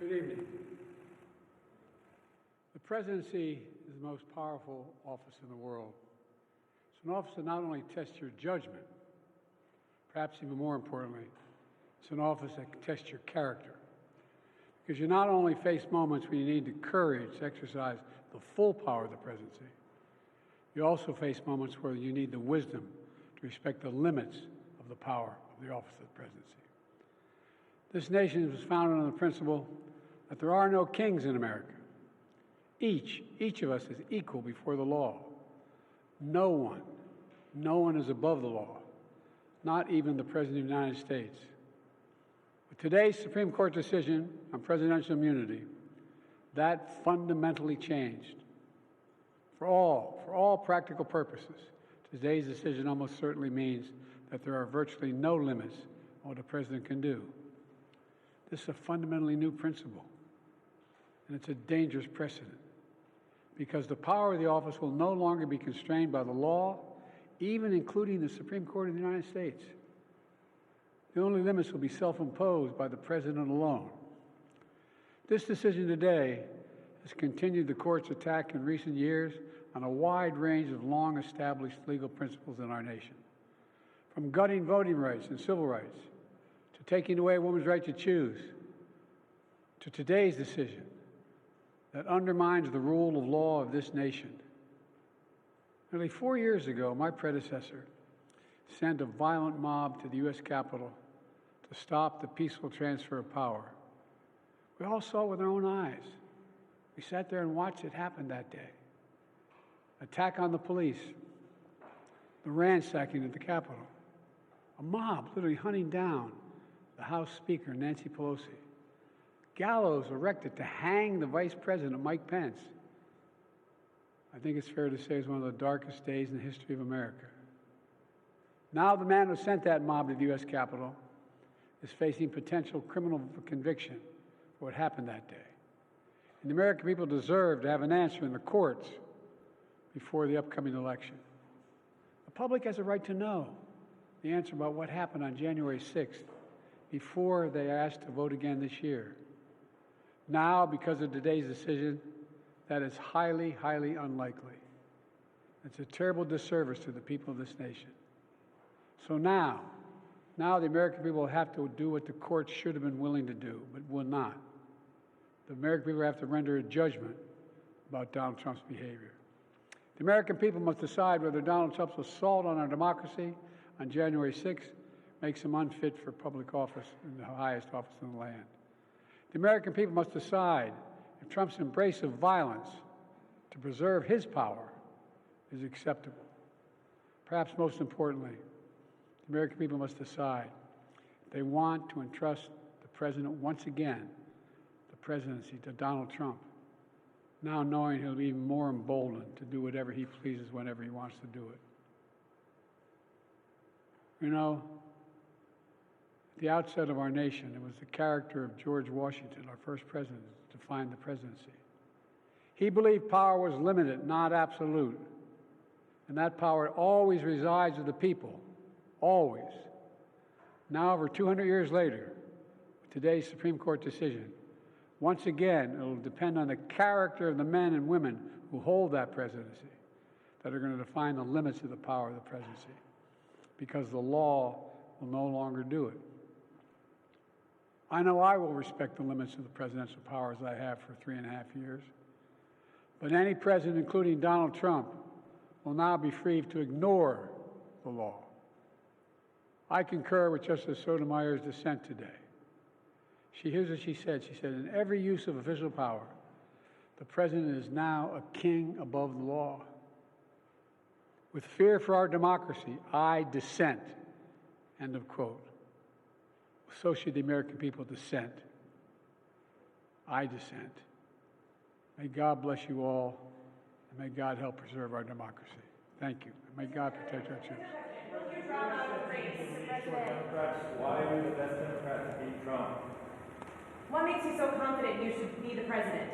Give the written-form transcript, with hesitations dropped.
Good evening. The presidency is the most powerful office in the world. It's an office that not only tests your judgment, perhaps even more importantly, it's an office that can test your character. Because you not only face moments when you need the courage to exercise the full power of the presidency, you also face moments where you need the wisdom to respect the limits of the power of the office of the presidency. This nation was founded on the principle that there are no kings in America. Each of us is equal before the law. No one is above the law, not even the President of the United States. With today's Supreme Court decision on presidential immunity, that fundamentally changed. For all practical purposes, today's decision almost certainly means that there are virtually no limits on what a president can do. This is a fundamentally new principle, and it's a dangerous precedent, because the power of the office will no longer be constrained by the law, even including the Supreme Court of the United States. The only limits will be self-imposed by the president alone. This decision today has continued the court's attack in recent years on a wide range of long-established legal principles in our nation, from gutting voting rights and civil rights, to taking away a woman's right to choose, to today's decision that undermines the rule of law of this nation. Nearly 4 years ago, my predecessor sent a violent mob to the U.S. Capitol to stop the peaceful transfer of power. We all saw it with our own eyes. We sat there and watched it happen that day. Attack on the police, the ransacking at the Capitol, a mob literally hunting down the House Speaker, Nancy Pelosi, gallows erected to hang the Vice President, Mike Pence. I think it's fair to say it's one of the darkest days in the history of America. Now the man who sent that mob to the U.S. Capitol is facing potential criminal conviction for what happened that day. And the American people deserve to have an answer in the courts before the upcoming election. The public has a right to know the answer about what happened on January 6th before they are asked to vote again this year. Now, because of today's decision, that is highly, highly unlikely. It's a terrible disservice to the people of this nation. So now the American people will have to do what the courts should have been willing to do, but will not. The American people have to render a judgment about Donald Trump's behavior. The American people must decide whether Donald Trump's assault on our democracy on January 6th makes him unfit for public office in the highest office in the land. The American people must decide if Trump's embrace of violence to preserve his power is acceptable. Perhaps most importantly, the American people must decide if they want to entrust the president once again, the presidency, to Donald Trump, now knowing he'll be even more emboldened to do whatever he pleases whenever he wants to do it. You know, at the outset of our nation, it was the character of George Washington, our first president, to find the presidency. He believed power was limited, not absolute, and that power always resides with the people, always. Now, over 200 years later, with today's Supreme Court decision, once again, it will depend on the character of the men and women who hold that presidency that are going to define the limits of the power of the presidency, because the law will no longer do it. I know I will respect the limits of the presidential powers I have for 3.5 years, but any president, including Donald Trump, will now be free to ignore the law. I concur with Justice Sotomayor's dissent today. Here's what she said. She said, in every use of official power, the president is now a king above the law. With fear for our democracy, I dissent. End of quote. So should the American people dissent. I dissent. May God bless you all, and may God help preserve our democracy. Thank you. May God protect our children. Why are you the best Democrat to beat Trump? What makes you so confident you should be the president?